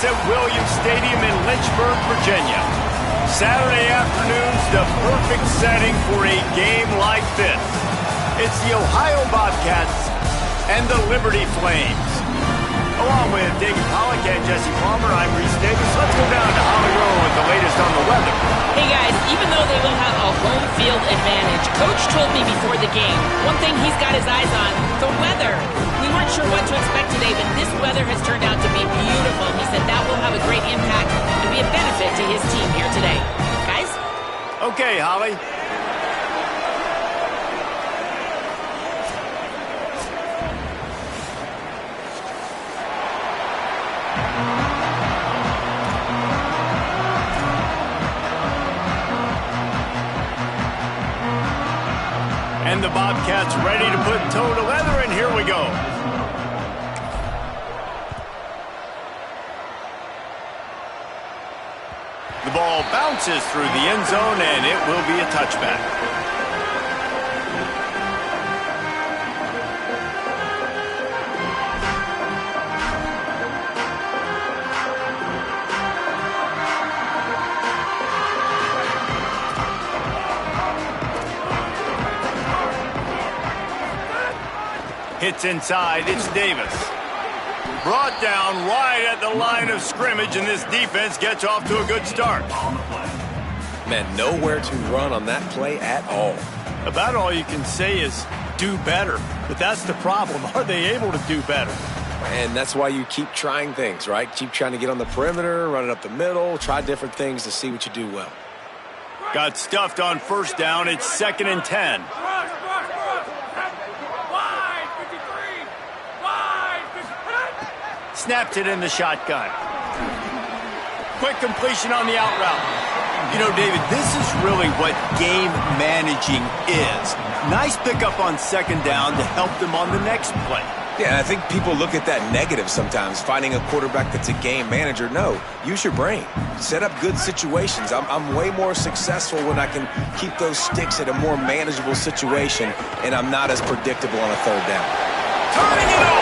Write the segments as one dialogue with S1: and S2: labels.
S1: us at Williams Stadium in Lynchburg, Virginia. Saturday afternoon's the perfect setting for a game like this. It's the Ohio Bobcats and the Liberty Flames. Along with David Pollack and Jesse Palmer, I'm Reese Davis. Let's go down to Holly Rowe with the latest on the weather.
S2: Hey guys, even though they will have a home field advantage, Coach told me before the game, one thing he's got his eyes on, the weather. We weren't sure what to expect today, but this weather has turned out to be beautiful. He said that will have a great impact and be a benefit to his team here today. Guys?
S1: Okay, Holly. And the Bobcats ready to put toe to leather, and here we go. The ball bounces through the end zone, and it will be a touchback. Hits inside, it's Davis. Brought down right at the line of scrimmage, and this defense gets off to a good start.
S3: Man, nowhere to run on that play at all.
S1: About all you can say is do better. But that's the problem. Are they able to do better?
S3: And that's why you keep trying things, right? Keep trying to get on the perimeter, run it up the middle, try different things to see what you do well.
S1: Got stuffed on first down. It's 2nd and 10. Snapped it in the shotgun. Quick completion on the out route. You know, David, this is really what game managing is. Nice pickup on 2nd down to help them on the next play.
S3: Yeah, I think people look at that negative sometimes, finding a quarterback that's a game manager. No, use your brain. Set up good situations. I'm way more successful when I can keep those sticks at a more manageable situation, and I'm not as predictable on a 3rd down.
S1: Turning it on!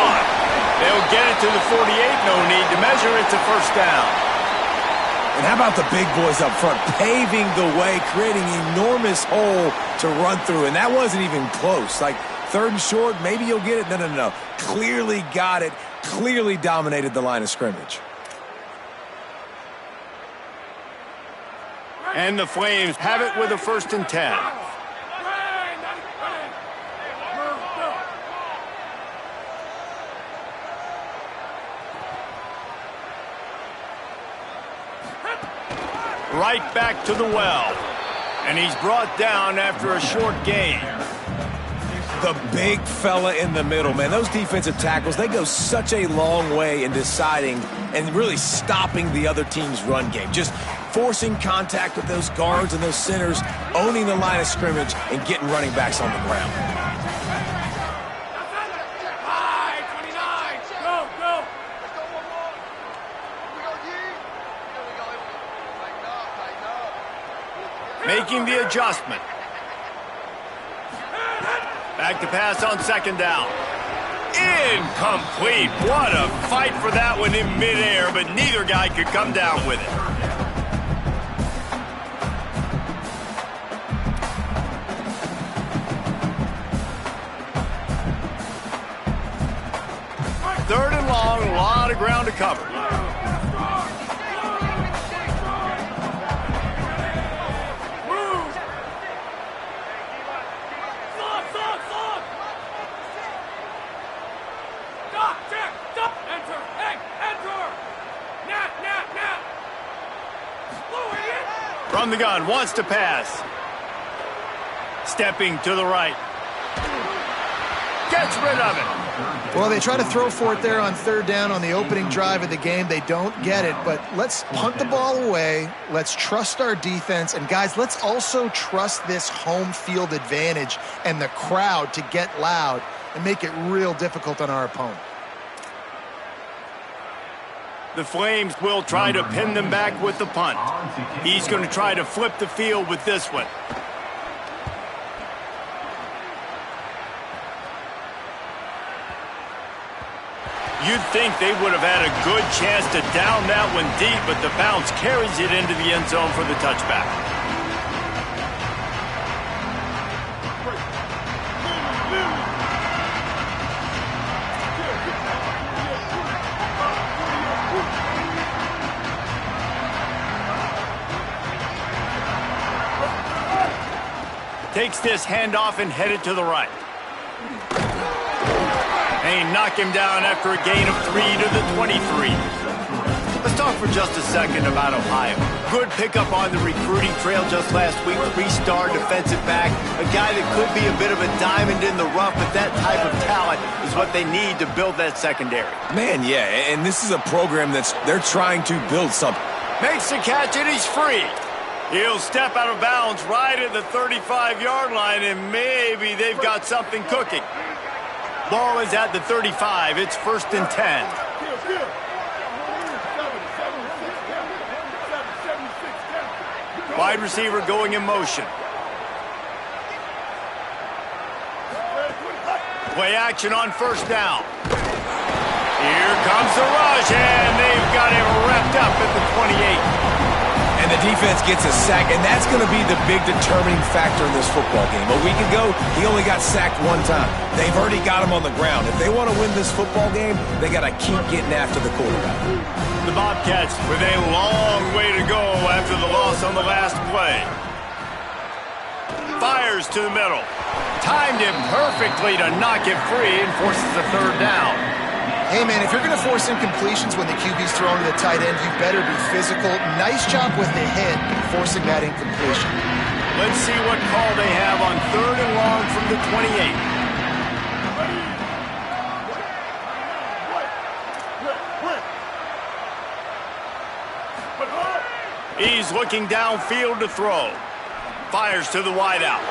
S1: They'll get it to the 48. No need to measure. It's a 1st down.
S3: And how about the big boys up front, paving the way, creating an enormous hole to run through. And that wasn't even close. Like 3rd and short, maybe you'll get it. No. Clearly got it. Clearly dominated the line of scrimmage.
S1: And the Flames have it with a 1st and 10. Right back to the well. And he's brought down after a short gain.
S3: The big fella in the middle, man. Those defensive tackles, they go such a long way in deciding and really stopping the other team's run game. Just forcing contact with those guards and those centers, owning the line of scrimmage, and getting running backs on the ground.
S1: Making the adjustment. Back to pass on 2nd down. Incomplete. What a fight for that one in midair, but neither guy could come down with it. Third and long, a lot of ground to cover. From the gun, wants to pass. Stepping to the right. Gets rid of it.
S4: Well, they try to throw for it there on 3rd down on the opening drive of the game. They don't get it, but let's punt the ball away. Let's trust our defense. And, guys, let's also trust this home field advantage and the crowd to get loud and make it real difficult on our opponent.
S1: The Flames will try to pin them back with the punt. He's going to try to flip the field with this one. You'd think they would have had a good chance to down that one deep, but the bounce carries it into the end zone for the touchback. Takes this handoff and headed to the right. They knock him down after a gain of 3 to the 23. Let's talk for just a second about Ohio. Good pickup on the recruiting trail just last week. 3-star defensive back. A guy that could be a bit of a diamond in the rough, but that type of talent is what they need to build that secondary.
S3: Man, yeah, and this is a program they're trying to build something.
S1: Makes the catch and he's free. He'll step out of bounds right at the 35-yard line, and maybe they've got something cooking. Ball is at the 35. It's 1st and 10. Wide receiver going in motion. Play action on 1st down. Here comes the rush, and they've got him wrapped up at the 28.
S3: And the defense gets a sack, and that's going to be the big determining factor in this football game. A week ago, he only got sacked 1 time. They've already got him on the ground. If they want to win this football game, they got to keep getting after the quarterback.
S1: The Bobcats with a long way to go after the loss on the last play. Fires to the middle. Timed him perfectly to knock it free and forces the 3rd down.
S4: Hey, man, if you're going to force incompletions when the QB's throwing to the tight end, you better be physical. Nice job with the hit, forcing that incompletion.
S1: Let's see what call they have on 3rd and long from the 28. He's looking downfield to throw. Fires to the wideout.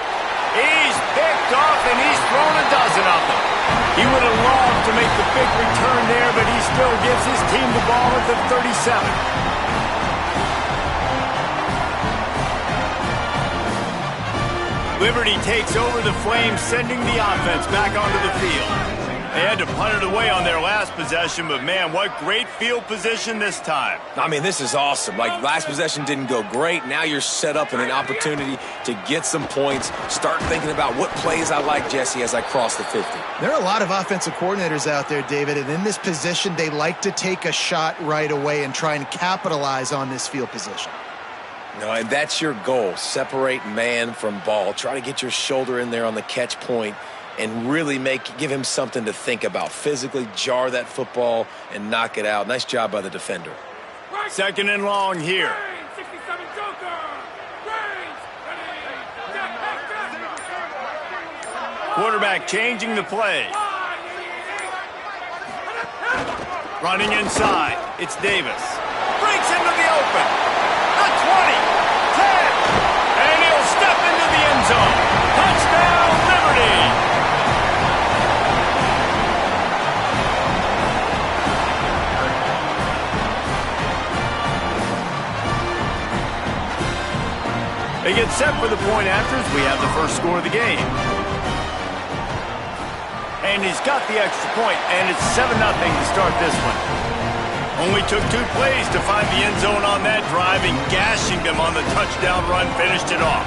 S1: He's picked off, and he's thrown a dozen of them. He would have loved to make the big return there, but he still gives his team the ball at the 37. Liberty takes over the Flames, sending the offense back onto the field. They had to punt it away on their last possession, but man, what great field position this time.
S3: I mean, this is awesome. Like, last possession didn't go great. Now you're set up in an opportunity to get some points. Start thinking about what plays I like, Jesse, as I cross the 50.
S4: There are a lot of offensive coordinators out there, David, and in this position, they like to take a shot right away and try and capitalize on this field position.
S3: No, and that's your goal. Separate man from ball. Try to get your shoulder in there on the catch point and really give him something to think about. Physically jar that football and knock it out. Nice job by the defender.
S1: 2nd and long here. Quarterback changing the play. Running inside. It's Davis. Breaks into the open. The 20, 10, and he'll step into the end zone. Touchdown, Liberty. They get set for the point afters. We have the first score of the game. And he's got the extra point, and it's 7-0 to start this one. Only took 2 plays to find the end zone on that drive, and gashing them on the touchdown run finished it off.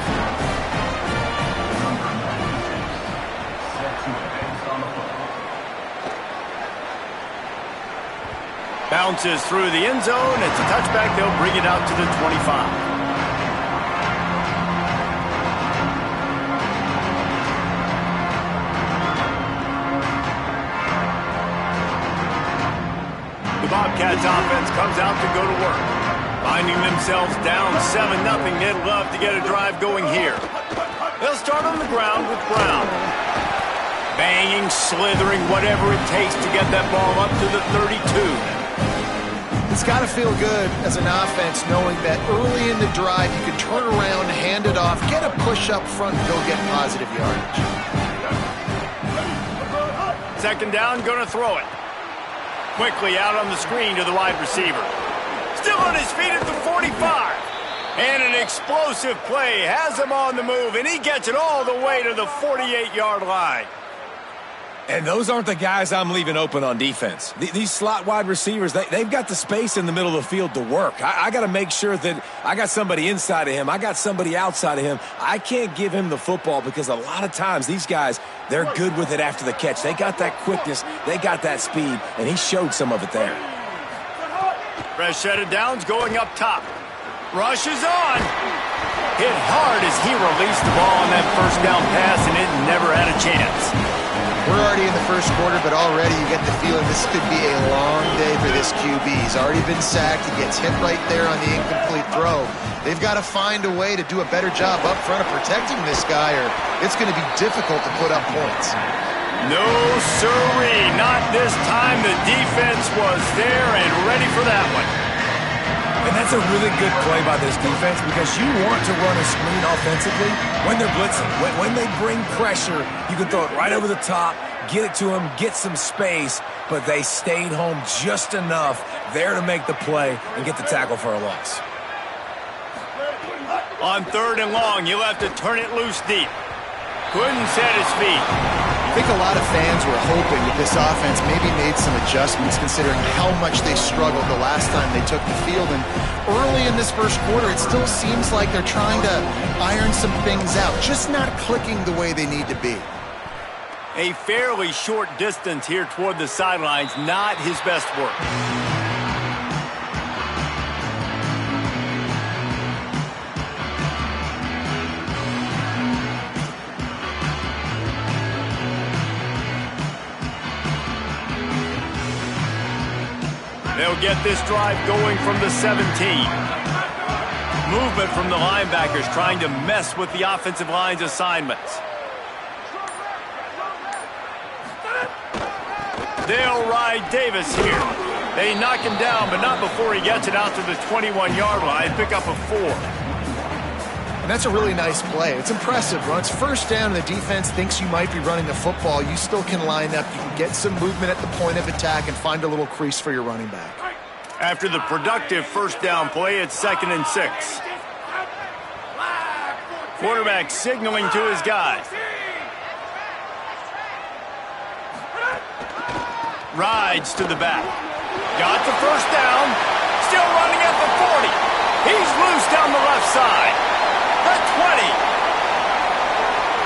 S1: Bounces through the end zone. It's a touchback. They'll bring it out to the 25. Bobcats offense comes out to go to work. Finding themselves down 7-0, they'd love to get a drive going here. They'll start on the ground with Brown. Banging, slithering, whatever it takes to get that ball up to the 32.
S4: It's got to feel good as an offense knowing that early in the drive you can turn around, hand it off, get a push up front, and go get positive yardage.
S1: 2nd down, going to throw it. Quickly out on the screen to the wide receiver. Still on his feet at the 45. And an explosive play has him on the move, and he gets it all the way to the 48-yard line.
S3: And those aren't the guys I'm leaving open on defense. These slot wide receivers, they've got the space in the middle of the field to work. I got to make sure that I got somebody inside of him. I got somebody outside of him. I can't give him the football because a lot of times these guys, they're good with it after the catch. They got that quickness. They got that speed, and he showed some of it there.
S1: Fresh set of downs going up top. Rush is on. Hit hard as he released the ball on that first down pass, and it never had a chance.
S4: We're already in the first quarter, but already you get the feeling this could be a long day for this QB. He's already been sacked. He gets hit right there on the incomplete throw. They've got to find a way to do a better job up front of protecting this guy, or it's going to be difficult to put up points.
S1: No, sirree. Not this time. The defense was there and ready for that one.
S3: And that's a really good play by this defense because you want to run a screen offensively when they're blitzing. When they bring pressure, you can throw it right over the top, get it to them, get some space, but they stayed home just enough there to make the play and get the tackle for a loss.
S1: On 3rd and long, you'll have to turn it loose deep. Couldn't set his feet.
S4: I think a lot of fans were hoping that this offense maybe made some adjustments considering how much they struggled the last time they took the field. And early in this first quarter, it still seems like they're trying to iron some things out, just not clicking the way they need to be.
S1: A fairly short distance here toward the sidelines, not his best work. They'll get this drive going from the 17. Movement from the linebackers trying to mess with the offensive line's assignments. They'll ride Davis here. They knock him down, but not before he gets it out to the 21-yard line. Pick up a 4.
S4: And that's a really nice play. It's impressive. When it's first down and the defense thinks you might be running the football, you still can line up. You can get some movement at the point of attack and find a little crease for your running back.
S1: After the productive first down play, it's 2nd and 6. Quarterback signaling to his guys. Rides to the back. Got the first down. Still running at the 40. He's loose down the left side. The 20.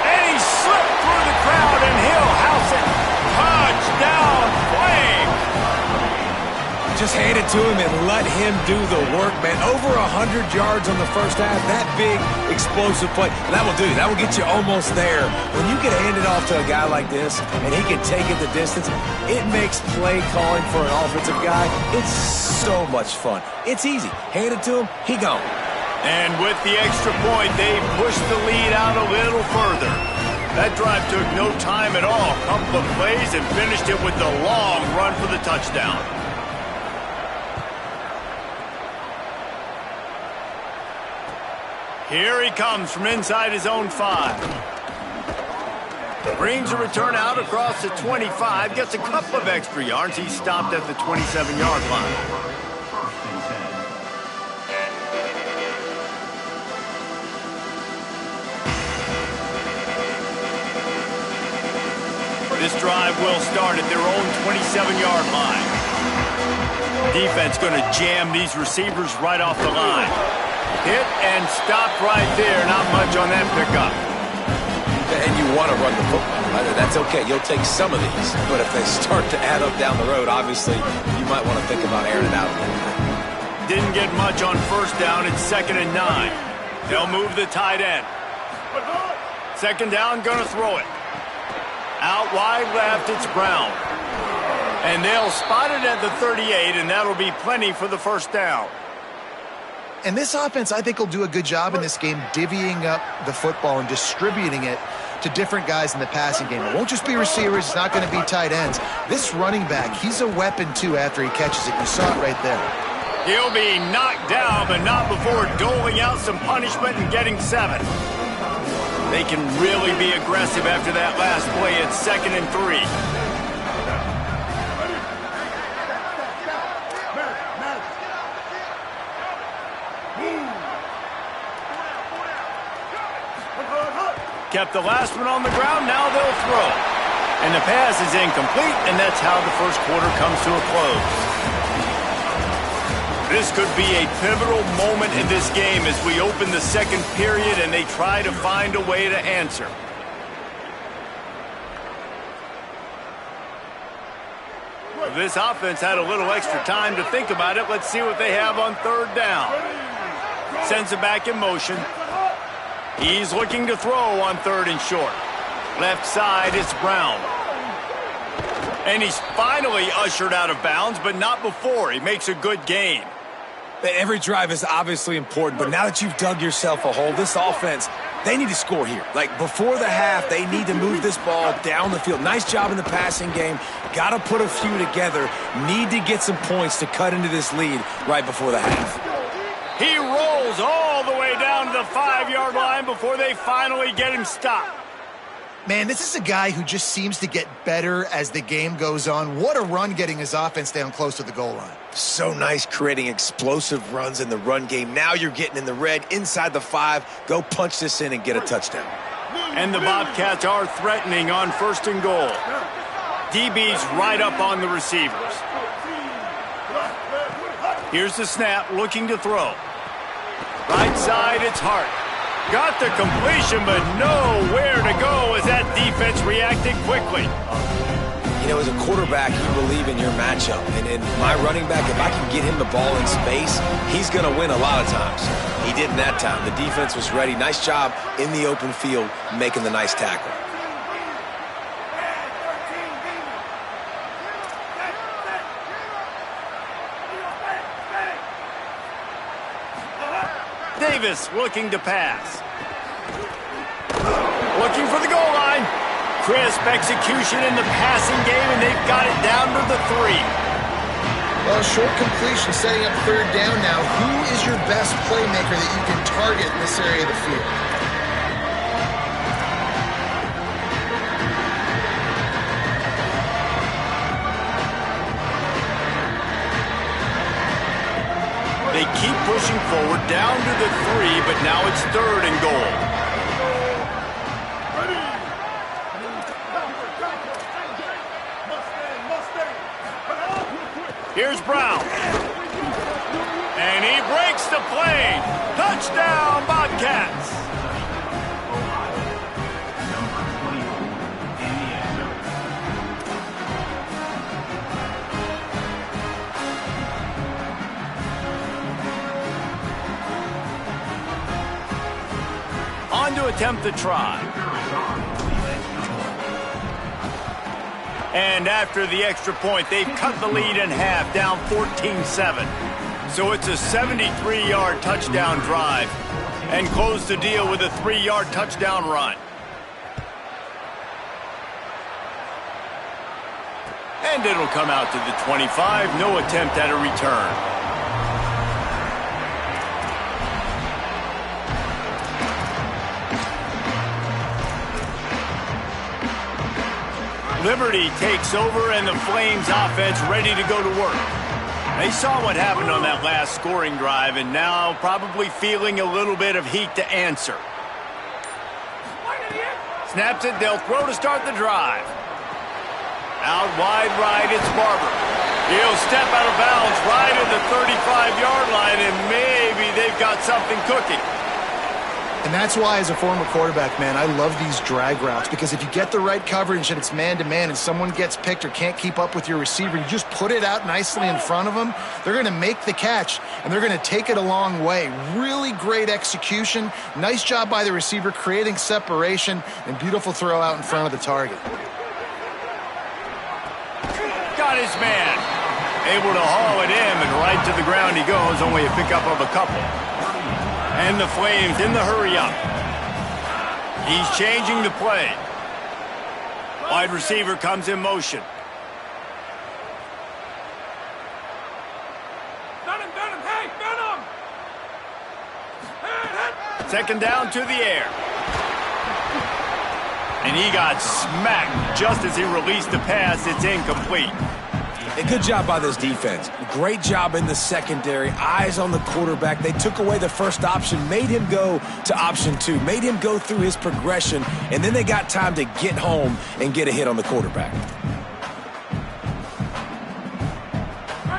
S1: And he slipped through the crowd, and he'll house it. Touchdown, Flame.
S3: Just hand it to him and let him do the work, man. Over 100 yards on the first half. That big, explosive play. That will do. That will get you almost there. When you can hand it off to a guy like this and he can take it the distance, it makes play calling for an offensive guy, it's so much fun. It's easy. Hand it to him, he gone.
S1: And with the extra point, they pushed the lead out a little further. That drive took no time at all. Couple of plays and finished it with the long run for the touchdown. Here he comes from inside his own 5. Brings a return out across the 25. Gets a couple of extra yards. He stopped at the 27-yard line. This drive will start at their own 27-yard line. Defense going to jam these receivers right off the line. Hit and stopped right there. Not much on that pickup.
S3: And you want to run the football. That's okay. You'll take some of these. But if they start to add up down the road, obviously, you might want to think about airing it out a little bit.
S1: Didn't get much on first down. It's 2nd and 9. They'll move the tight end. 2nd down, going to throw it. Out wide left, it's Brown. And they'll spot it at the 38, and that'll be plenty for the first down.
S4: And this offense, I think, will do a good job in this game divvying up the football and distributing it to different guys in the passing game. It won't just be receivers. It's not going to be tight ends. This running back, he's a weapon, too, after he catches it. You saw it right there.
S1: He'll be knocked down, but not before doling out some punishment and getting 7. They can really be aggressive after that last play. It's 2nd and 3. Kept the last one on the ground. Now they'll throw. And the pass is incomplete, and that's how the first quarter comes to a close. This could be a pivotal moment in this game as we open the second period and they try to find a way to answer. This offense had a little extra time to think about it. Let's see what they have on third down. Sends it back in motion. He's looking to throw on third and short. Left side, it's Brown. And he's finally ushered out of bounds, but not before. He makes a good gain.
S3: Every drive is obviously important, but now that you've dug yourself a hole, this offense, they need to score here. Like, before the half, they need to move this ball down the field. Nice job in the passing game. Got to put a few together. Need to get some points to cut into this lead right before the half.
S1: He rolls all the way down to the 5-yard line before they finally get him stopped.
S4: Man, this is a guy who just seems to get better as the game goes on. What a run getting his offense down close to the goal line.
S3: So nice creating explosive runs in the run game. Now you're getting in the red inside the 5. Go punch this in and get a touchdown.
S1: And the Bobcats are threatening on first and goal. DB's right up on the receivers. Here's the snap, looking to throw. Right side, it's Hart. Got the completion, but nowhere to go as that defense reacted quickly.
S3: You know, as a quarterback, you believe in your matchup. And in my running back, if I can get him the ball in space, he's going to win a lot of times. He didn't that time. The defense was ready. Nice job in the open field making the nice tackle.
S1: Davis looking to pass. Looking for the goal line. Crisp execution in the passing game, and they've got it down to the 3.
S4: Well, short completion setting up third down now. Who is your best playmaker that you can target in this area of the field?
S1: They keep pushing forward down to the 3, but now it's third and goal. Here's Brown. And he breaks the play. Touchdown, Bobcats. On to attempt the try. And after the extra point, they've cut the lead in half, down 14-7. So it's a 73-yard touchdown drive and close the deal with a 3-yard touchdown run. And it'll come out to the 25, no attempt at a return. Liberty takes over, and the Flames offense ready to go to work. They saw what happened on that last scoring drive, and now probably feeling a little bit of heat to answer. Snaps it, they'll throw to start the drive. Out wide right, it's Barber. He'll step out of bounds right at the 35-yard line, and maybe they've got something cooking.
S4: And that's why, as a former quarterback, man, I love these drag routes, because if you get the right coverage and it's man-to-man and someone gets picked or can't keep up with your receiver, you just put it out nicely in front of them, they're going to make the catch, and they're going to take it a long way. Really great execution. Nice job by the receiver creating separation, and beautiful throw out in front of the target.
S1: Got his man. Able to haul it in, and right to the ground he goes, only a pickup of a couple. And the Flames in the hurry-up. He's changing the play. Wide receiver comes in motion. Second down to the air. And he got smacked just as he released the pass. It's incomplete.
S3: A good job by this defense. Great job in the secondary. Eyes on the quarterback. They took away the first option, made him go to option 2, made him go through his progression, and then they got time to get home and get a hit on the quarterback.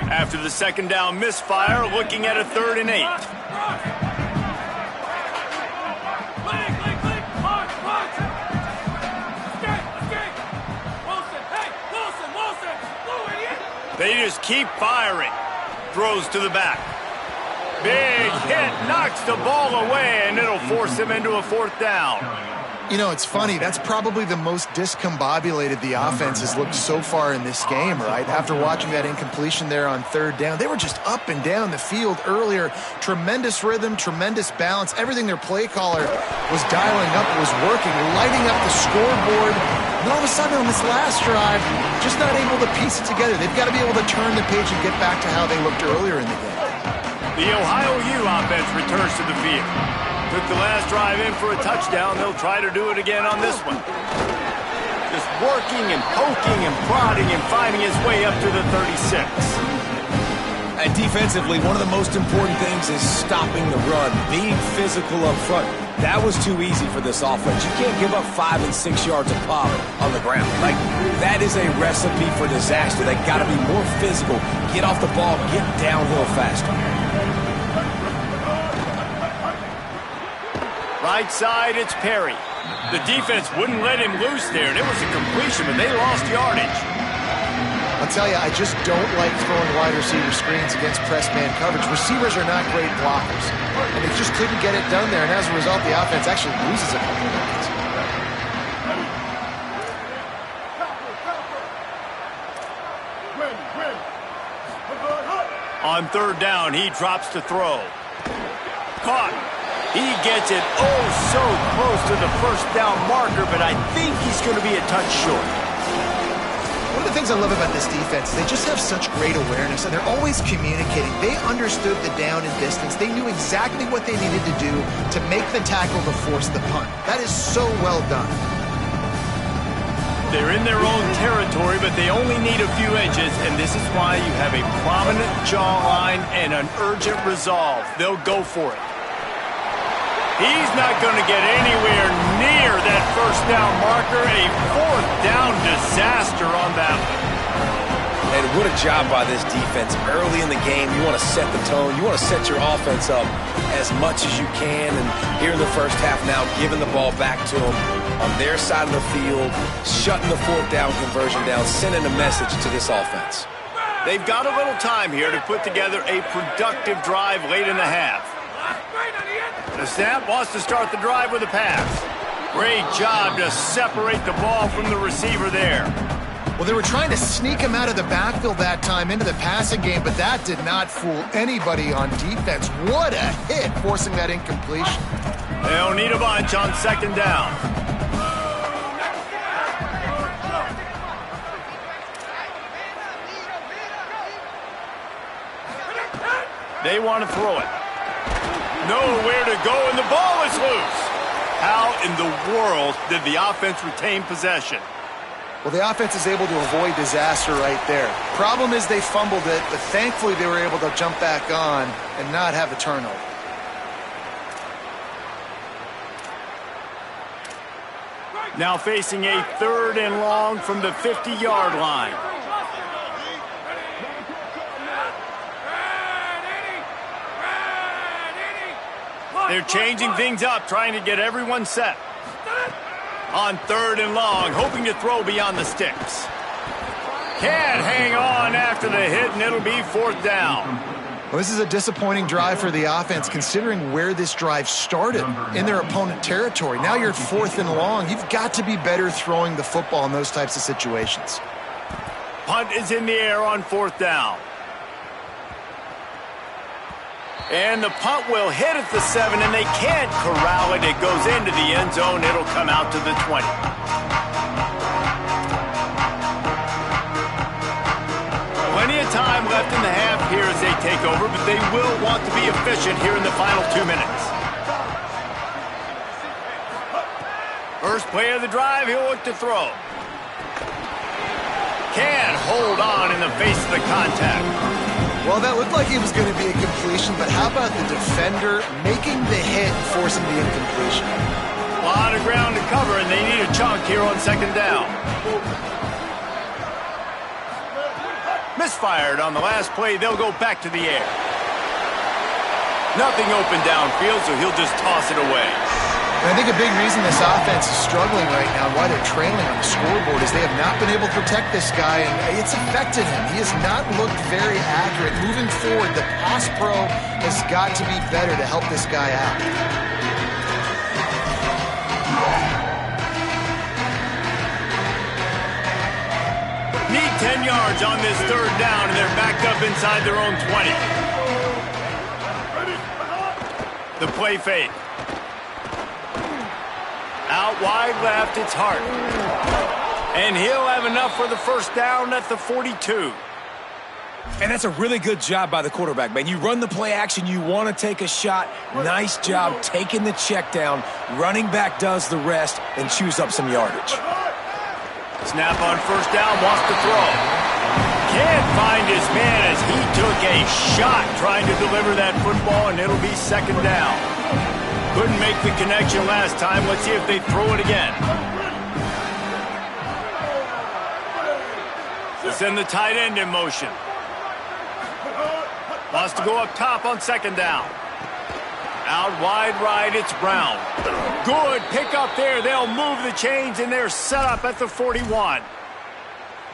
S1: After the second down misfire, looking at a 3rd and 8. They just keep firing. Throws to the back. Big hit, knocks the ball away, and it'll force him into a 4th down.
S4: You know, it's funny. That's probably the most discombobulated the offense has looked so far in this game, right? After watching that incompletion there on 3rd down, they were just up and down the field earlier. Tremendous rhythm, tremendous balance. Everything their play caller was dialing up was working, lighting up the scoreboard. And all of a sudden on this last drive, just not able to piece it together. They've got to be able to turn the page and get back to how they looked earlier in the game.
S1: The Ohio U offense returns to the field. Took the last drive in for a touchdown. They'll try to do it again on this one. Just working and poking and prodding and finding his way up to the 36.
S3: And defensively, one of the most important things is stopping the run, being physical up front. That was too easy for this offense. You can't give up 5 and 6 yards a pop on the ground. Like, that is a recipe for disaster. They got to be more physical, get off the ball, get downhill faster.
S1: Right side, it's Perry. The defense wouldn't let him loose there, and it was a completion, but they lost yardage.
S4: I'll tell you, I just don't like throwing wide receiver screens against press man coverage. Receivers are not great blockers, and they just couldn't get it done there, and as a result, the offense actually loses a couple of yards.
S1: On 3rd down, he drops to throw. Caught. He gets it so close to the 1st down marker, but I think he's going to be a touch short.
S4: One of the things I love about this defense, they just have such great awareness, and they're always communicating. They understood the down and distance. They knew exactly what they needed to do to make the tackle to force the punt. That is so well done.
S1: They're in their own territory, but they only need a few inches, and this is why you have a prominent jawline and an urgent resolve. They'll go for it. He's not going to get anywhere near that 1st down marker. A 4th down disaster on that one.
S3: And what a job by this defense. Early in the game, you want to set the tone. You want to set your offense up as much as you can. And here in the first half now, giving the ball back to them on their side of the field, shutting the 4th down conversion down, sending a message to this offense.
S1: They've got a little time here to put together a productive drive late in the half. The snap wants to start the drive with a pass. Great job to separate the ball from the receiver there.
S4: Well, they were trying to sneak him out of the backfield that time into the passing game, but that did not fool anybody on defense. What a hit, forcing that incompletion.
S1: They'll need a bunch on 2nd down. They want to throw it. Nowhere to go, and the ball is loose. How in the world did the offense retain possession?
S4: Well, the offense is able to avoid disaster right there. Problem is they fumbled it, but thankfully they were able to jump back on and not have a turnover.
S1: Now facing a 3rd and long from the 50-yard line. They're changing things up, trying to get everyone set. On 3rd and long, hoping to throw beyond the sticks. Can't hang on after the hit, and it'll be 4th down.
S4: Well, this is a disappointing drive for the offense, considering where this drive started in their opponent territory. Now you're at 4th and long. You've got to be better throwing the football in those types of situations.
S1: Punt is in the air on 4th down. And the punt will hit at the 7, and they can't corral it. It goes into the end zone. It'll come out to the 20. Plenty of time left in the half here as they take over, but they will want to be efficient here in the final 2 minutes. First play of the drive, he'll look to throw. Can't hold on in the face of the contact.
S4: Well, that looked like it was going to be a completion, but how about the defender making the hit and forcing the incompletion?
S1: A lot of ground to cover, and they need a chunk here on second down. Misfired on the last play. They'll go back to the air. Nothing open downfield, so he'll just toss it away.
S4: And I think a big reason this offense is struggling right now, why they're trailing on the scoreboard, is they have not been able to protect this guy, and it's affected him. He has not looked very accurate. Moving forward, the pass pro has got to be better to help this guy out.
S1: Need 10 yards on this third down, and they're backed up inside their own 20. The play fake. Out wide left, it's Hart. And he'll have enough for the first down at the 42.
S3: And that's a really good job by the quarterback, man. You run the play action, you want to take a shot. Nice job taking the check down. Running back does the rest and chews up some yardage.
S1: Snap on first down, wants to throw. Can't find his man as he took a shot trying to deliver that football, and it'll be second down. Couldn't make the connection last time. Let's see if they throw it again. Send the tight end in motion. Wants to go up top on second down. Out wide right, it's Brown. Good pick up there. They'll move the chains, and they're set up at the 41.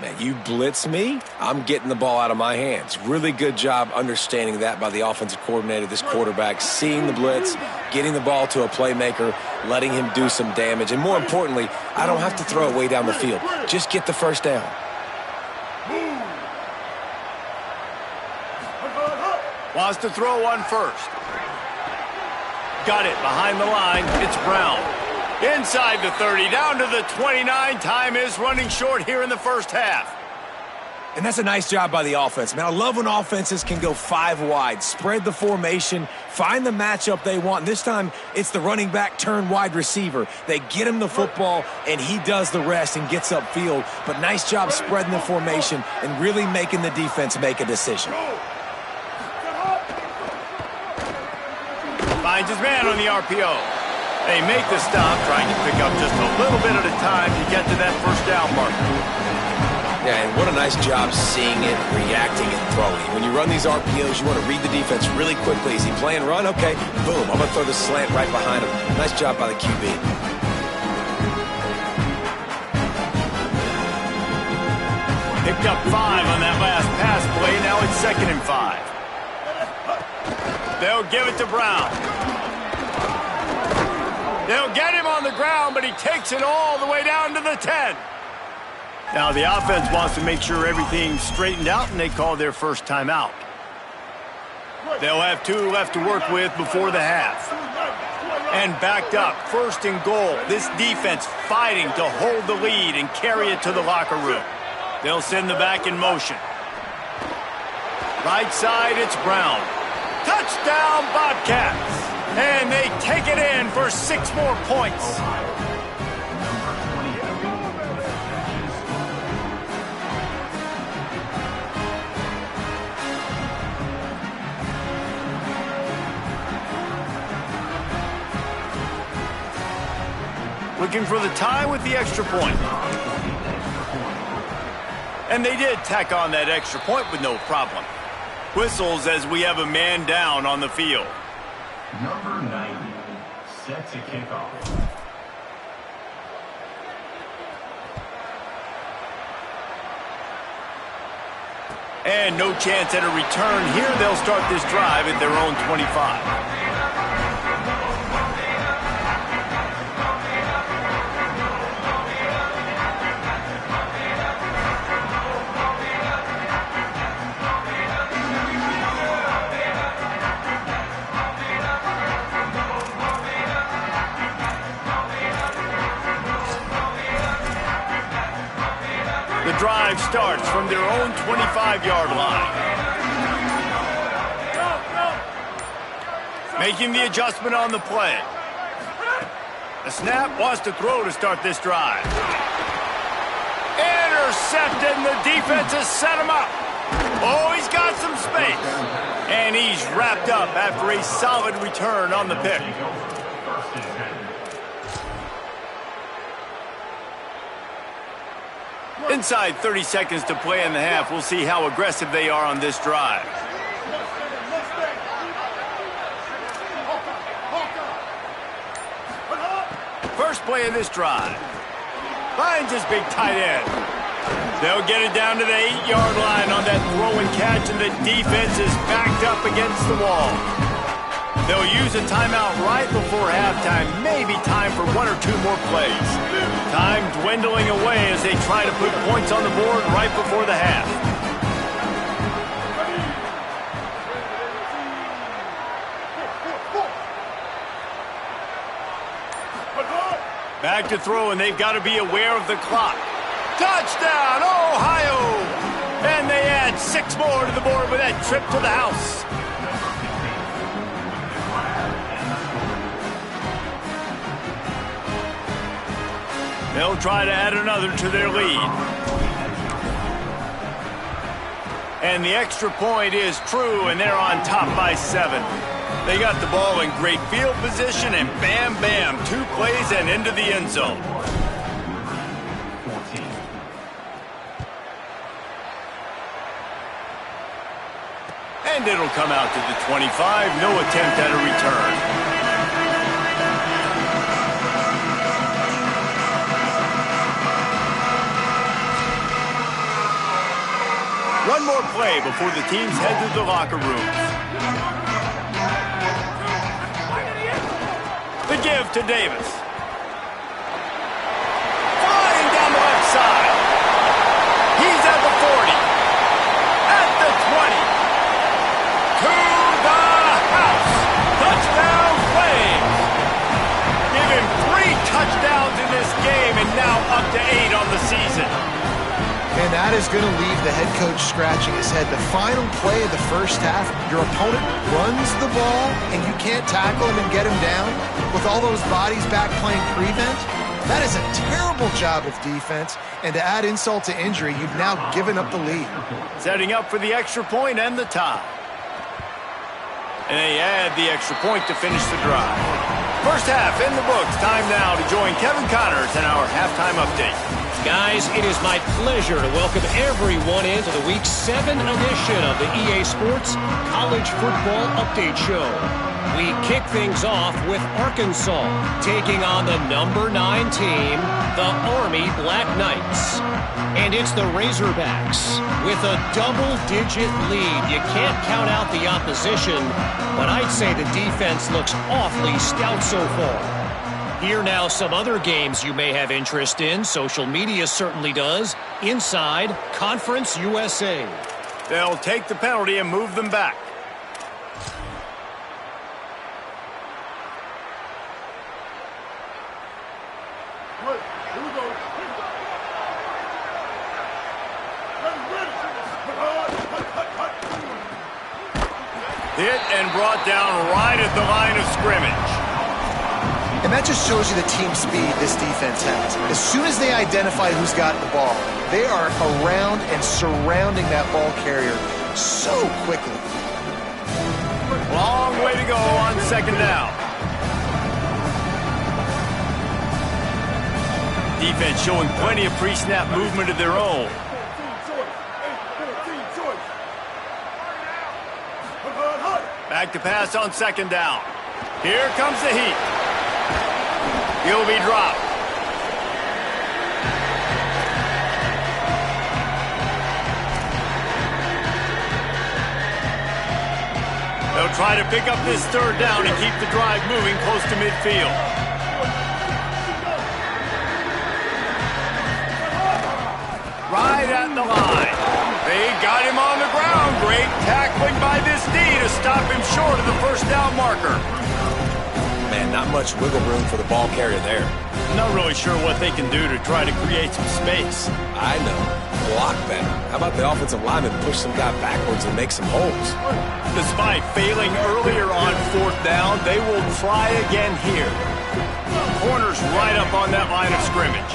S3: Man, you blitz me, I'm getting the ball out of my hands. Really good job understanding that by the offensive coordinator, this quarterback, seeing the blitz, getting the ball to a playmaker, letting him do some damage. And more importantly, I don't have to throw it way down the field. Just get the first down.
S1: Wants to throw one first. Got it behind the line. It's Brown. Inside the 30, down to the 29. Time is running short here in the first half.
S3: And that's a nice job by the offense. Man, I love when offenses can go 5 wide, spread the formation, find the matchup they want. And this time, it's the running back turn wide receiver. They get him the football, and he does the rest and gets upfield. But nice job spreading the formation and really making the defense make a decision.
S1: Finds his man on the RPO. They make the stop, trying to pick up just a little bit at a time to get to that first down marker.
S3: Yeah, and what a nice job seeing it, reacting, and throwing. When you run these RPOs, you want to read the defense really quickly. Is he playing run? Okay, boom, I'm going to throw the slant right behind him. Nice job by the QB.
S1: Picked up 5 on that last pass play. Now it's 2nd and 5. They'll give it to Brown. They'll get him on the ground, but he takes it all the way down to the 10. Now the offense wants to make sure everything's straightened out, and they call their first timeout. They'll have 2 left to work with before the half. And backed up, 1st and goal. This defense fighting to hold the lead and carry it to the locker room. They'll send the back in motion. Right side, it's Brown. Touchdown, Bobcats! And they take it in for 6 more points. Looking for the tie with the extra point. And they did tack on that extra point with no problem. Whistles as we have a man down on the field.
S5: Number 90, set to kick off.
S1: And no chance at a return here. They'll start this drive at their own 25. The drive starts from their own 25-yard line. Making the adjustment on the play. The snap, wants to throw to start this drive. intercepted, and the defense has set him up. Oh, he's got some space. And he's wrapped up after a solid return on the pick. Inside 30 seconds to play in the half. We'll see how aggressive they are on this drive. First play of this drive. Finds his big tight end. They'll get it down to the 8-yard line on that throw and catch, and the defense is backed up against the wall. They'll use a timeout right before halftime, maybe time for one or two more plays. Time dwindling away as they try to put points on the board right before the half. Back to throw, and they've got to be aware of the clock. Touchdown, Ohio! And they add 6 more to the board with that trip to the house. They'll try to add another to their lead. And the extra point is true, and they're on top by 7. They got the ball in great field position, and bam, bam, 2 plays and into the end zone. And it'll come out to the 25. No attempt at a return. One more play before the teams head to the locker rooms. The give to Davis. Flying down the left side. He's at the 40. At the 20. To the house. Touchdown Flames. Give him 3 touchdowns in this game and now up to 8 on the season.
S4: And that is going to leave the head coach scratching his head. The final play of the first half, your opponent runs the ball and you can't tackle him and get him down with all those bodies back playing prevent. That is a terrible job of defense. And to add insult to injury, you've now given up the lead.
S1: Setting up for the extra point and the tie. And they add the extra point to finish the drive. First half in the books. Time now to join Kevin Connors in our halftime update.
S6: Guys, it is my pleasure to welcome everyone into the Week 7 edition of the EA Sports College Football Update Show. We kick things off with Arkansas taking on the number 9 team, the Army Black Knights. And it's the Razorbacks with a double-digit lead. You can't count out the opposition, but I'd say the defense looks awfully stout so far. Here now some other games you may have interest in. Social media certainly does. Inside Conference USA.
S1: They'll take the penalty and move them back. Hit and brought down right at the line of scrimmage.
S4: And that just shows you the team speed this defense has. As soon as they identify who's got the ball, they are around and surrounding that ball carrier so quickly.
S1: Long way to go on second down. Defense showing plenty of pre-snap movement of their own. Back to pass on second down. Here comes the heat. He'll be dropped. They'll try to pick up this third down and keep the drive moving close to midfield. Right at the line. They got him on the ground. Great tackling by this D to stop him short of the first down marker.
S3: Man, not much wiggle room for the ball carrier there.
S1: Not really sure what they can do to try to create some space.
S3: I know. Block better. How about the offensive lineman push some guy backwards and make some holes?
S1: Despite failing earlier on fourth down, they will try again here. Corners right up on that line of scrimmage.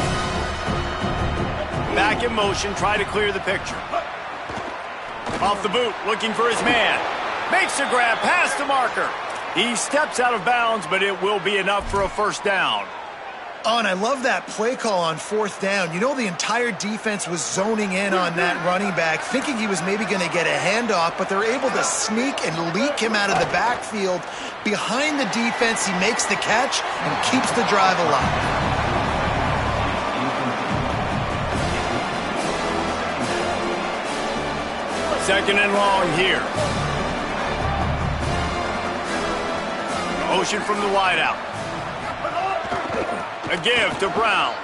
S1: Back in motion, try to clear the picture. Off the boot, looking for his man. Makes a grab past the marker. He steps out of bounds, but it will be enough for a first down.
S4: Oh, and I love that play call on fourth down. You know, the entire defense was zoning in on that running back, thinking he was maybe going to get a handoff, but they're able to sneak and leak him out of the backfield. Behind the defense, he makes the catch and keeps the drive alive.
S1: Second and long here. Motion from the wideout. A give to Brown.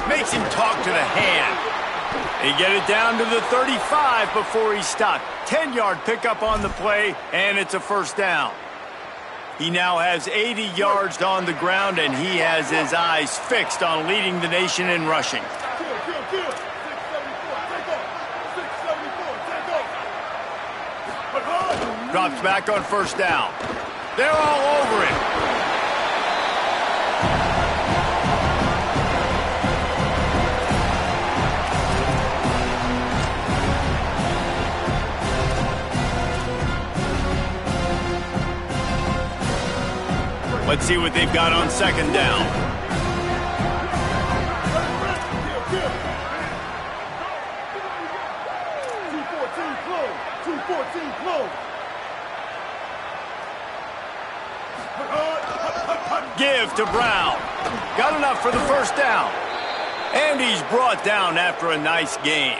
S1: Makes him talk to the hand. They get it down to the 35 before he's stopped. 10-yard pickup on the play, and it's a first down. He now has 80 yards on the ground, and he has his eyes fixed on leading the nation in rushing. Drops back on first down. They're all over him. Let's see what they've got on second down. Give to Brown. Got enough for the first down. And he's brought down after a nice gain.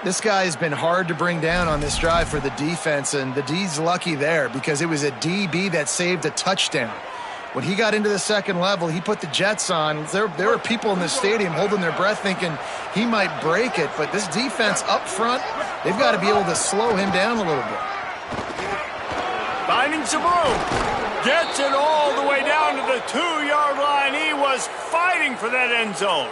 S4: This guy has been hard to bring down on this drive for the defense, and the D's lucky there because it was a DB that saved a touchdown. When he got into the second level, he put the Jets on. There were people in the stadium holding their breath thinking he might break it, but this defense up front, they've got to be able to slow him down a little bit.
S1: Finding some room. Gets it all the way down to the 2-yard line. He was fighting for that end zone.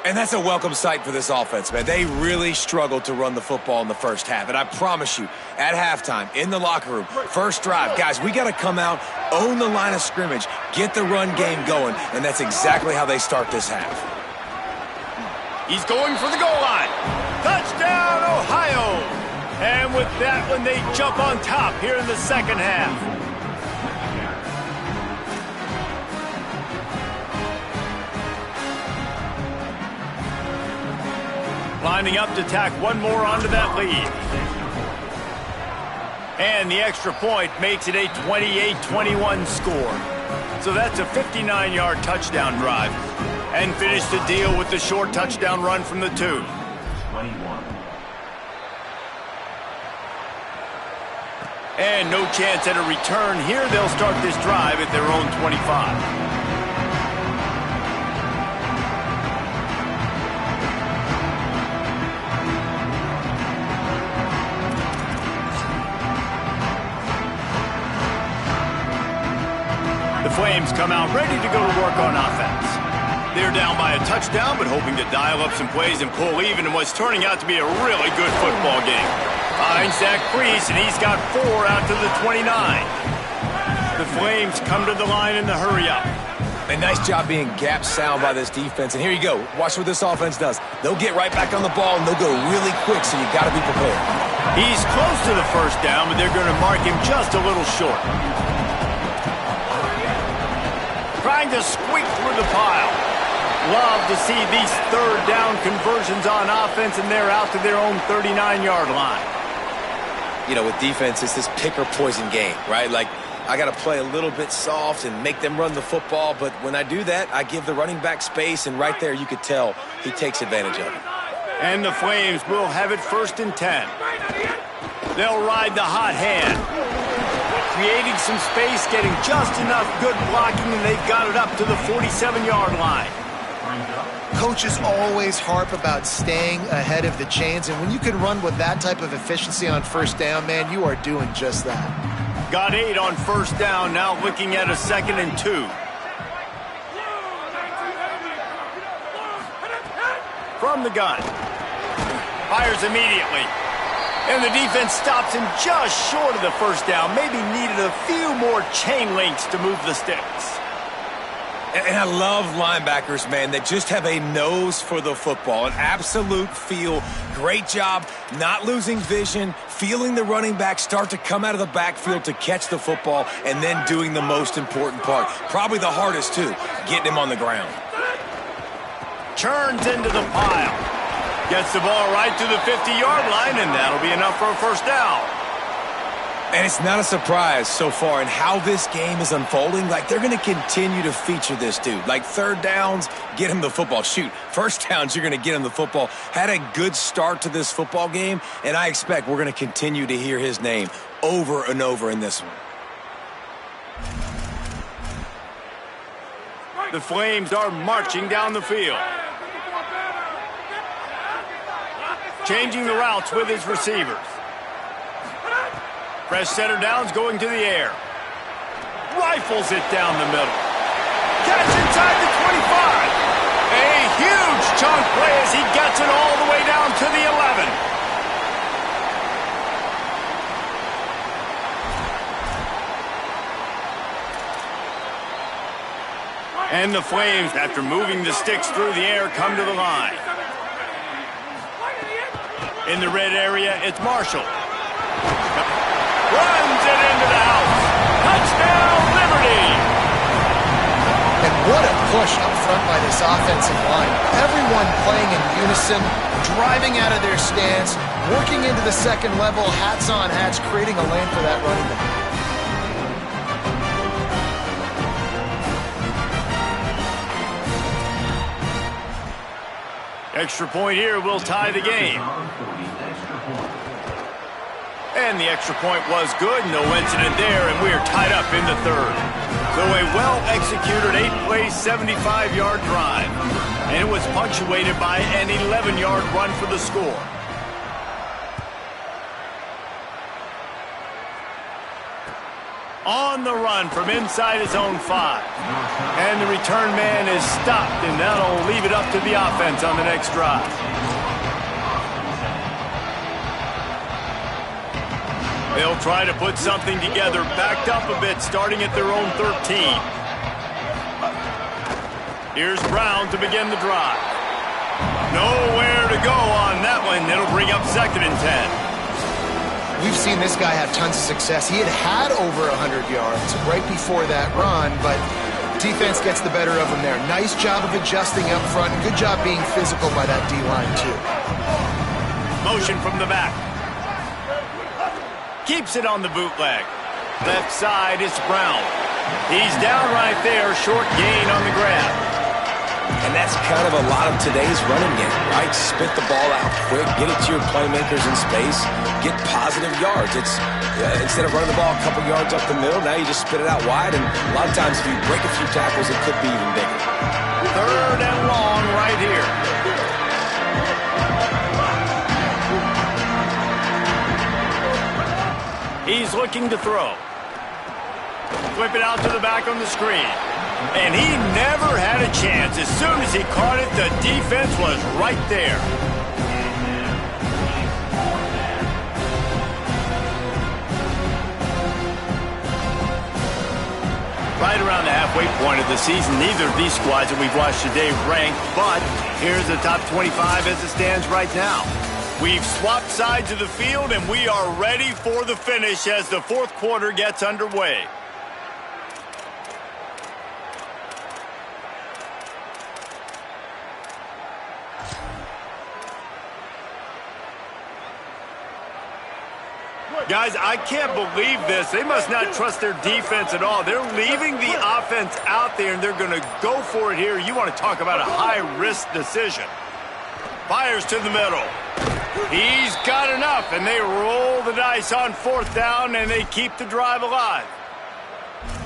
S3: And that's a welcome sight for this offense, man. They really struggled to run the football in the first half. And I promise you, at halftime, in the locker room, first drive, guys, we got to come out, own the line of scrimmage, get the run game going, and that's exactly how they start this half.
S1: He's going for the goal line. Touchdown, Ohio! And with that one, they jump on top here in the second half. Lining up to tack one more onto that lead. And the extra point makes it a 28-21 score. So that's a 59-yard touchdown drive. And finish the deal with the short touchdown run from the 2.
S5: 21.
S1: And no chance at a return here. They'll start this drive at their own 25. The Flames come out ready to go to work on offense. They're down by a touchdown, but hoping to dial up some plays and pull even in what's turning out to be a really good football game. Finds Zach Priest, and he's got 4 out to the 29. The Flames come to the line in the hurry-up.
S3: A nice job being gap sound by this defense. And here you go. Watch what this offense does. They'll get right back on the ball, and they'll go really quick, so you got to be prepared.
S1: He's close to the first down, but they're going to mark him just a little short. Trying to squeak through the pile. Love to see these third down conversions on offense, and they're out to their own 39-yard line.
S3: You know, with defense, it's this pick or poison game, right? Like, I got to play a little bit soft and make them run the football, but when I do that, I give the running back space, and right there you could tell he takes advantage of it.
S1: And the Flames will have it 1st and 10. They'll ride the hot hand. Creating some space, getting just enough good blocking, and they've got it up to the 47-yard line.
S4: Coaches always harp about staying ahead of the chains, and when you can run with that type of efficiency on first down, man, you are doing just that.
S1: Got 8 on first down, now looking at a 2nd and 2. From the gun. Fires immediately. And the defense stops him just short of the first down. Maybe needed a few more chain links to move the sticks.
S3: And I love linebackers, man, that just have a nose for the football, an absolute feel. Great job not losing vision, feeling the running back start to come out of the backfield to catch the football, and then doing the most important part. Probably the hardest, too, getting him on the ground.
S1: Turns into the pile. Gets the ball right to the 50-yard line, and that'll be enough for a first down.
S3: And it's not a surprise so far in how this game is unfolding. Like, they're going to continue to feature this dude. Like, third downs, get him the football. Shoot, first downs, you're going to get him the football. Had a good start to this football game, and I expect we're going to continue to hear his name over and over in this one.
S1: The Flames are marching down the field. Changing the routes with his receivers. Fresh center downs going to the air. Rifles it down the middle. Catch inside the 25. A huge chunk play as he gets it all the way down to the 11. And the Flames, after moving the sticks through the air, come to the line. In the red area, it's Marshall. Runs it into the house. Touchdown, Liberty!
S4: And what a push up front by this offensive line. Everyone playing in unison, driving out of their stance, working into the second level, hats on hats, creating a lane for that running back.
S1: Extra point here will tie the game. And the extra point was good. No incident there, and we are tied up in the third. So a well-executed 8-play, 75-yard drive. And it was punctuated by an 11-yard run for the score. On the run from inside his own 5. And the return man is stopped, and that'll leave it up to the offense on the next drive. They'll try to put something together, backed up a bit, starting at their own 13. Here's Brown to begin the drive. Nowhere to go on that one. It'll bring up 2nd and 10.
S4: We've seen this guy have tons of success. He had over 100 yards right before that run, but defense gets the better of him there. Nice job of adjusting up front. Good job being physical by that D-line, too.
S1: Motion from the back. Keeps it on the bootleg. Left side, it's Brown. He's down right there, short gain on the grab.
S3: And that's kind of a lot of today's running game, right? Spit the ball out quick, get it to your playmakers in space, get positive yards. It's instead of running the ball a couple yards up the middle, now you just spit it out wide, and a lot of times if you break a few tackles, it could be even bigger.
S1: 3rd and long right here. He's looking to throw. Flip it out to the back on the screen. And he never had a chance. As soon as he caught it, the defense was right there. Right around the halfway point of the season, neither of these squads that we've watched today ranked, but here's the top 25 as it stands right now. We've swapped sides of the field, and we are ready for the finish as the 4th quarter gets underway. Guys, I can't believe this. They must not trust their defense at all. They're leaving the offense out there, and they're going to go for it here. You want to talk about a high-risk decision. Fires to the middle. He's got enough, and they roll the dice on 4th down, and they keep the drive alive.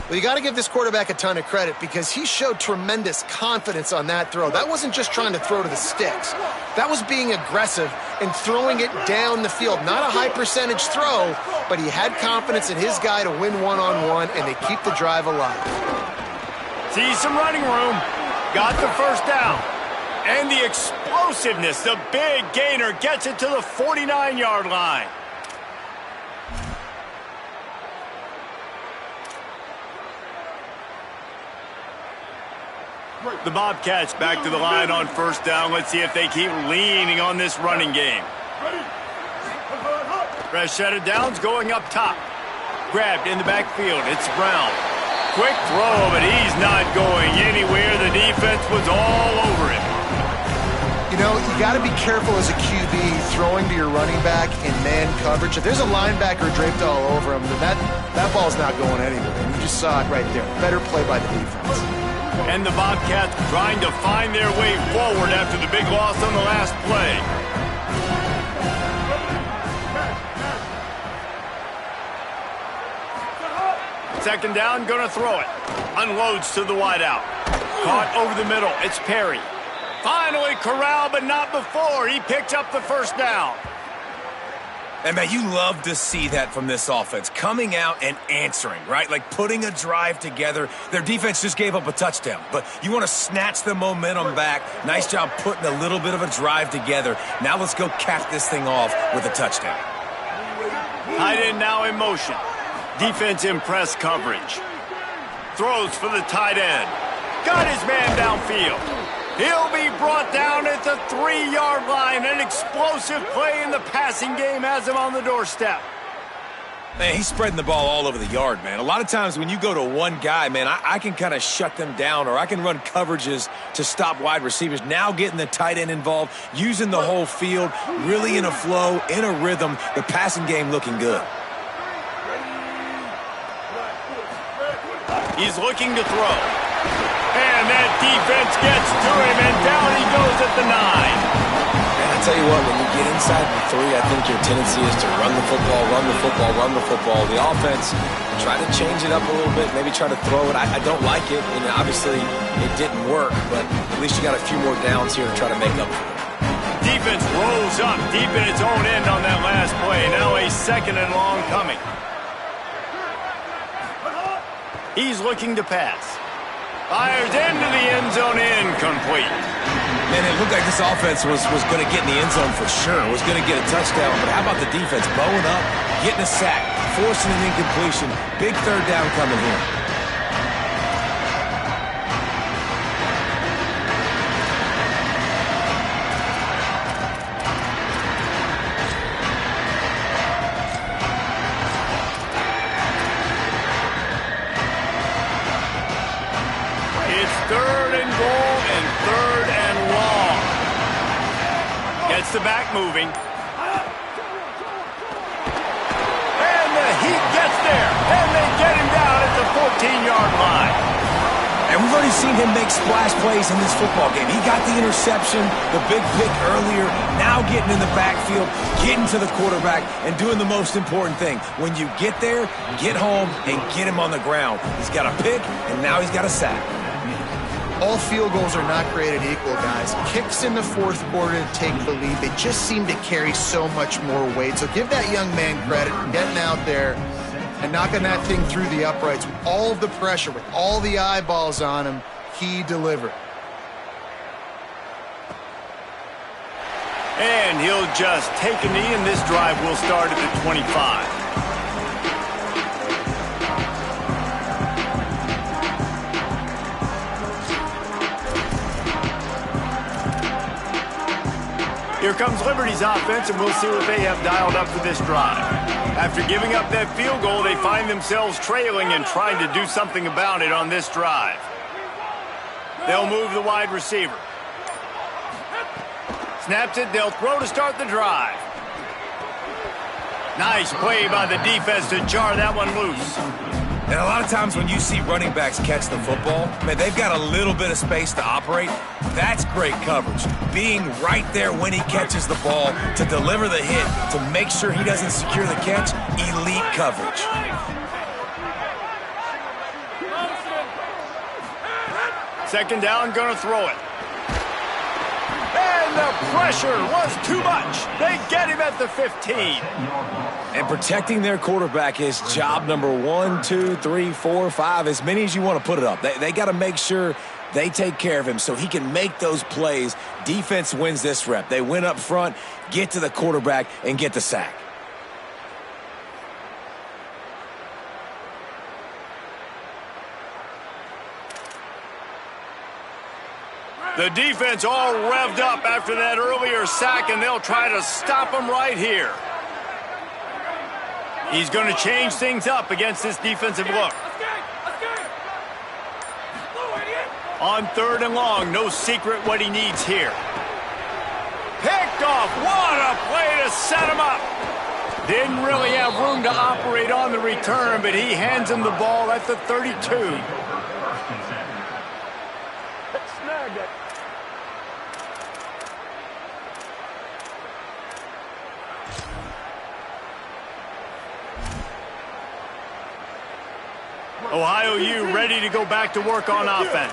S4: Well, you got to give this quarterback a ton of credit because he showed tremendous confidence on that throw. That wasn't just trying to throw to the sticks. That was being aggressive and throwing it down the field. Not a high-percentage throw, but he had confidence in his guy to win one-on-one, and they keep the drive alive.
S1: See some running room. Got the first down. And the explosiveness, the big gainer gets it to the 49-yard line. The Bobcats back to the line on first down. Let's see if they keep leaning on this running game. Fresh set of downs going up top. Grabbed in the backfield. It's Brown. Quick throw, but he's not going anywhere. The defense was all over him.
S4: You know, you got to be careful as a QB throwing to your running back in man coverage. If there's a linebacker draped all over him, then that ball's not going anywhere. And you just saw it right there. Better play by the defense.
S1: And the Bobcats trying to find their way forward after the big loss on the last play. Second down, gonna throw it. Unloads to the wideout. Caught over the middle. It's Perry. Finally corralled, but not before. He picked up the first down.
S3: And, man, you love to see that from this offense. Coming out and answering, right? Like putting a drive together. Their defense just gave up a touchdown. But you want to snatch the momentum back. Nice job putting a little bit of a drive together. Now let's go cap this thing off with a touchdown.
S1: Tight end now in motion. Defense in press coverage. Throws for the tight end. Got his man downfield. He'll be brought down at the 3-yard line. An explosive play in the passing game has him on the doorstep.
S3: Man, he's spreading the ball all over the yard, man. A lot of times when you go to one guy, man, I can kind of shut them down, or I can run coverages to stop wide receivers. Now getting the tight end involved, using the whole field, really in a flow, in a rhythm, the passing game looking good.
S1: He's looking to throw. And that defense gets to him, and down he goes at the 9.
S3: And I tell you what, when you get inside the 3, I think your tendency is to run the football, run the football, run the football. The offense, try to change it up a little bit, maybe try to throw it. I don't like it, and obviously it didn't work, but at least you got a few more downs here to try to make up for it.
S1: Defense rolls up deep in its own end on that last play. Now a second and long coming. He's looking to pass. Fires into the end zone, incomplete.
S3: Man, it looked like this offense was going to get in the end zone for sure. Was going to get a touchdown, but how about the defense bowing up, getting a sack, forcing an incompletion. Big third down coming here.
S1: Third and goal and third and long. Gets the back moving. And the Heat gets there. And they get him down at the 14-yard line.
S3: And we've already seen him make splash plays in this football game. He got the interception, the big pick earlier, now getting in the backfield, getting to the quarterback, and doing the most important thing. When you get there, get home, and get him on the ground. He's got a pick, and now he's got a sack.
S4: All field goals are not created equal, guys. Kicks in the fourth quarter to take the lead. They just seem to carry so much more weight. So give that young man credit for getting out there and knocking that thing through the uprights with all of the pressure, with all the eyeballs on him. He delivered.
S1: And he'll just take a knee, and this drive will start at the 25. Here comes Liberty's offense, and we'll see what they have dialed up for this drive. After giving up that field goal, they find themselves trailing and trying to do something about it on this drive. They'll move the wide receiver. Snaps it, they'll throw to start the drive. Nice play by the defense to jar that one loose.
S3: And a lot of times when you see running backs catch the football, man, they've got a little bit of space to operate. That's great coverage. Being right there when he catches the ball to deliver the hit, to make sure he doesn't secure the catch, elite coverage.
S1: Second down, gonna throw it. And the pressure was too much. They get him at the 15.
S3: And protecting their quarterback is job number 1, 2, 3, 4, 5, as many as you want to put it up. They got to make sure they take care of him so he can make those plays. Defense wins this rep. They win up front, get to the quarterback, and get the sack.
S1: The defense all revved up after that earlier sack, and they'll try to stop him right here. He's going to change things up against this defensive look. On 3rd and long, no secret what he needs here. Picked off. What a play to set him up. Didn't really have room to operate on the return, but he hands him the ball at the 32. Ohio U ready to go back to work on offense.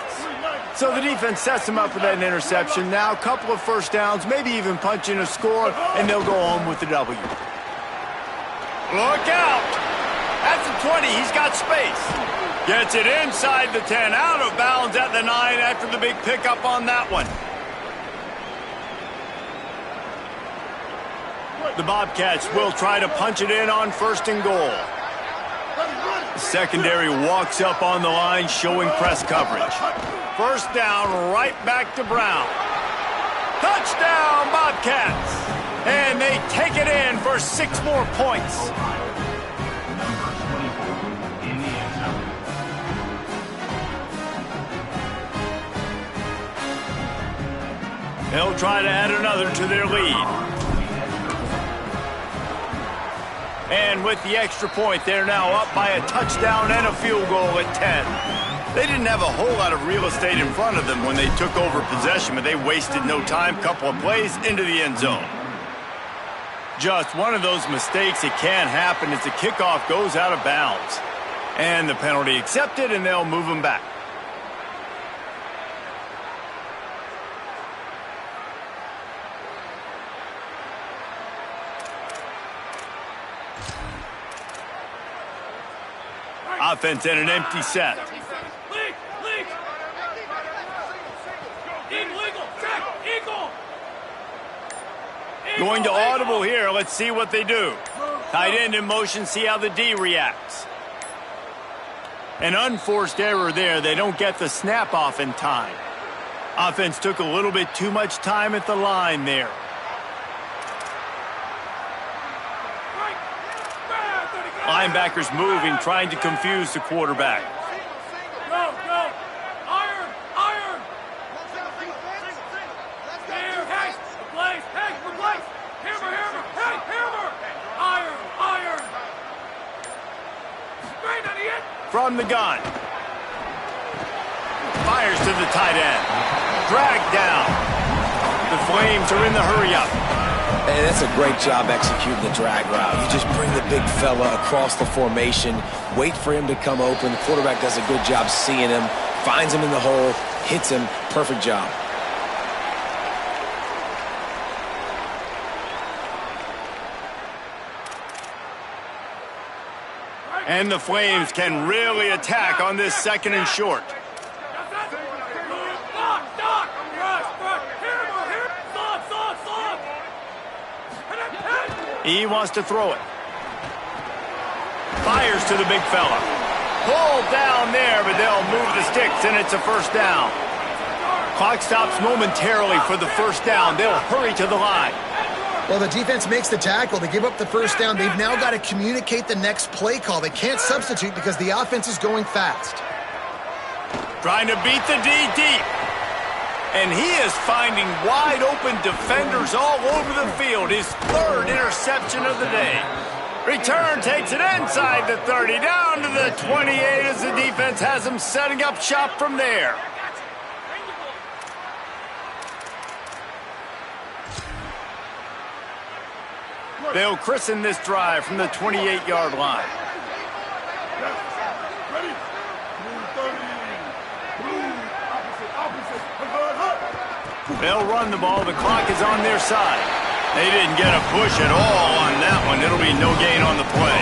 S1: So the defense sets them up for that interception. Now a couple of first downs, maybe even punching a score, and they'll go home with the W. Look out! At the 20, he's got space. Gets it inside the 10, out of bounds at the 9 after the big pickup on that one. The Bobcats will try to punch it in on 1st and goal. The secondary walks up on the line, showing press coverage. First down, right back to Brown. Touchdown, Bobcats! And they take it in for 6 more points.
S5: Number 24 in the end zone.
S1: They'll try to add another to their lead. And with the extra point, they're now up by a touchdown and a field goal at 10. They didn't have a whole lot of real estate in front of them when they took over possession, but they wasted no time. Couple of plays into the end zone. Just one of those mistakes that can happen as the kickoff goes out of bounds. And the penalty accepted, and they'll move them back. Offense in an empty set. Going to audible here. Let's see what they do. Tight end in motion. See how the D reacts. An unforced error there. They don't get the snap off in time. Offense took a little bit too much time at the line there. Linebackers moving, trying to confuse the quarterback.
S7: Go, go! Iron! Iron! Here, hey! Replace! Hey, replace! Hammer, hammer! Hey, hammer! Iron! Iron! Straight on the end!
S1: From the gun. Fires to the tight end. Dragged down. The Flames are in the hurry-up.
S3: And that's a great job executing the drag route. You just bring the big fella across the formation, wait for him to come open. The quarterback does a good job seeing him, finds him in the hole, hits him. Perfect job.
S1: And the Flames can really attack on this 2nd and short. He wants to throw it. Fires to the big fella. Pulled down there, but they'll move the sticks, and it's a first down. Clock stops momentarily for the first down. They'll hurry to the line.
S4: Well, the defense makes the tackle. They give up the first down. They've now got to communicate the next play call. They can't substitute because the offense is going fast.
S1: Trying to beat the D deep. And he is finding wide-open defenders all over the field. His 3rd interception of the day. Return takes it inside the 30, down to the 28 as the defense has him setting up shop from there. They'll christen this drive from the 28-yard line. They'll run the ball. The clock is on their side. They didn't get a push at all on that one. It'll be no gain on the play.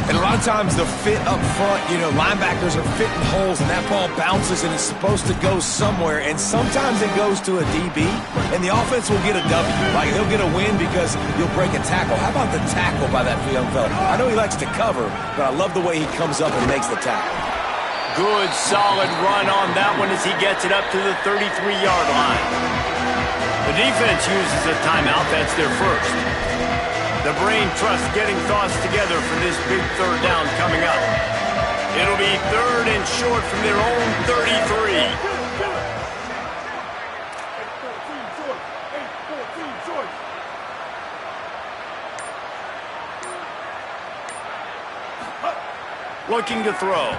S3: And a lot of times the fit up front, linebackers are fitting holes, and that ball bounces, and it's supposed to go somewhere. And sometimes it goes to a DB, and the offense will get a W. Like, they'll get a win because you'll break a tackle. How about the tackle by that young fella? I know he likes to cover, but I love the way he comes up and makes the tackle.
S1: Good, solid run on that one as he gets it up to the 33-yard line. The defense uses a timeout. That's their first. The brain trust getting thoughts together for this big third down coming up. It'll be 3rd and short from their own 33. Looking to throw.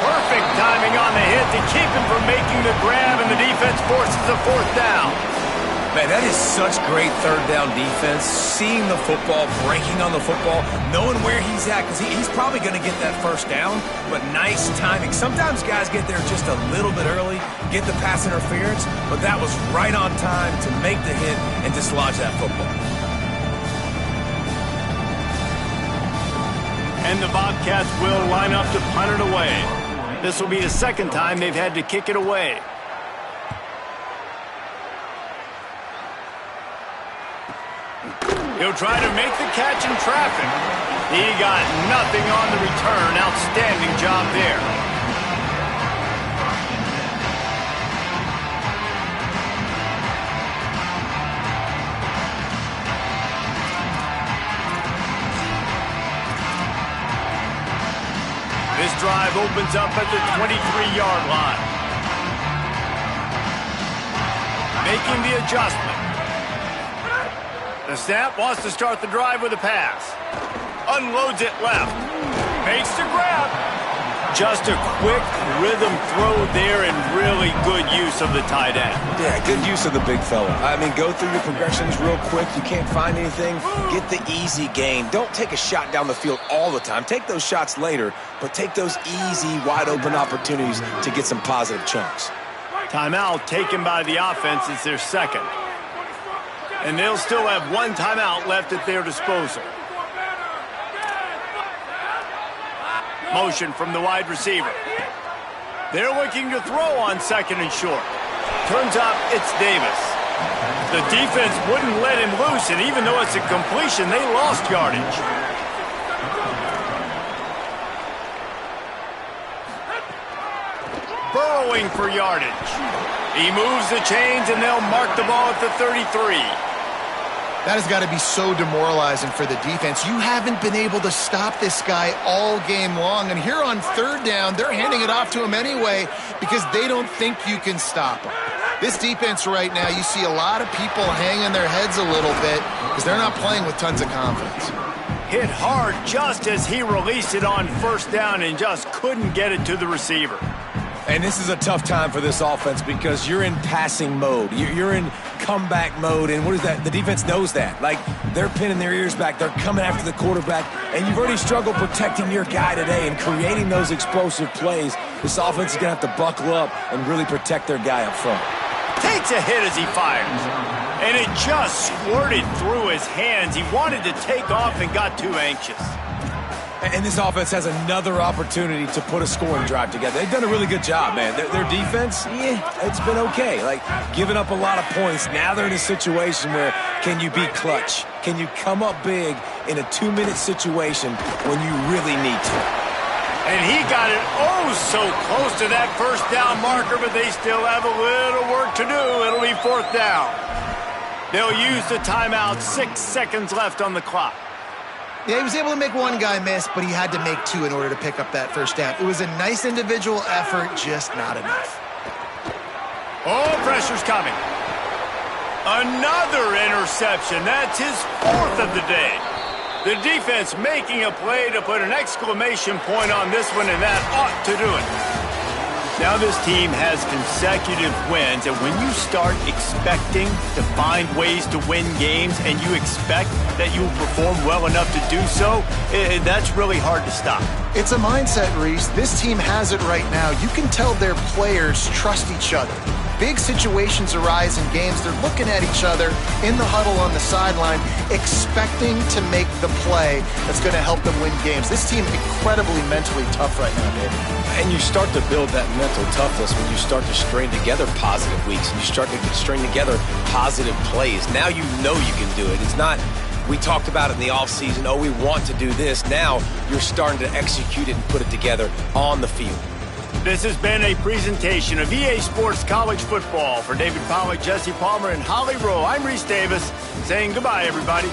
S1: Perfect timing on the hit to keep him from making the grab, and the defense forces a 4th down.
S3: Man, that is such great third down defense. Seeing the football, breaking on the football, knowing where he's at, because he's probably going to get that first down, but nice timing. Sometimes guys get there just a little bit early, get the pass interference, but that was right on time to make the hit and dislodge that football.
S1: And the Bobcats will line up to punt it away. This will be the 2nd time they've had to kick it away. He'll try to make the catch in traffic. He got nothing on the return. Outstanding job there. This drive opens up at the 23-yard line. Making the adjustment. The snap wants to start the drive with a pass. Unloads it left. Makes the grab. Just a quick rhythm throw there and really good use of the tight end.
S3: Yeah, good use of the big fella. I mean, go through your progressions real quick. You can't find anything. Get the easy gain. Don't take a shot down the field all the time. Take those shots later, but take those easy, wide-open opportunities to get some positive chunks.
S1: Timeout taken by the offense. It's their 2nd. And they'll still have 1 timeout left at their disposal. Motion from the wide receiver. They're looking to throw on 2nd and short. Turns out it's Davis. The defense wouldn't let him loose, and even though it's a completion, they lost yardage. Burrowing for yardage. He moves the chains, and they'll mark the ball at the 33.
S4: That has got to be so demoralizing for the defense. You haven't been able to stop this guy all game long. And here on 3rd down, they're handing it off to him anyway because they don't think you can stop him. This defense right now, you see a lot of people hanging their heads a little bit because they're not playing with tons of confidence.
S1: Hit hard just as he released it on 1st down and just couldn't get it to the receiver.
S3: And this is a tough time for this offense because you're in passing mode. You're in comeback mode, and what is that? The defense knows that. Like, they're pinning their ears back. They're coming after the quarterback, and you've already struggled protecting your guy today and creating those explosive plays. This offense is going to have to buckle up and really protect their guy up front.
S1: Takes a hit as he fires, and it just squirted through his hands. He wanted to take off and got too anxious.
S3: And this offense has another opportunity to put a scoring drive together. They've done a really good job, man. Their defense, it's been okay. Like, giving up a lot of points. Now they're in a situation where can you be clutch? Can you come up big in a 2-minute situation when you really need to?
S1: And he got it so close to that 1st down marker, but they still have a little work to do. It'll be 4th down. They'll use the timeout. 6 seconds left on the clock.
S4: Yeah, he was able to make 1 guy miss, but he had to make 2 in order to pick up that 1st down. It was a nice individual effort, just not enough.
S1: Oh, pressure's coming. Another interception. That's his 4th of the day. The defense making a play to put an exclamation point on this one, and that ought to do it. Now this team has consecutive wins, and when you start expecting to find ways to win games and you expect that you will perform well enough to do so, that's really hard to stop.
S4: It's a mindset, Reese. This team has it right now. You can tell their players trust each other. Big situations arise in games. They're looking at each other in the huddle on the sideline, expecting to make the play that's going to help them win games. This team incredibly mentally tough right now, David.
S3: And you start to build that mental toughness when you start to string together positive weeks and you string together positive plays. Now you know you can do it. It's not We talked about it in the offseason. Oh, we want to do this. Now you're starting to execute it and put it together on the field.
S1: This has been a presentation of EA Sports College Football. For David Pollack, Jesse Palmer, and Holly Rowe, I'm Reese Davis saying goodbye, everybody.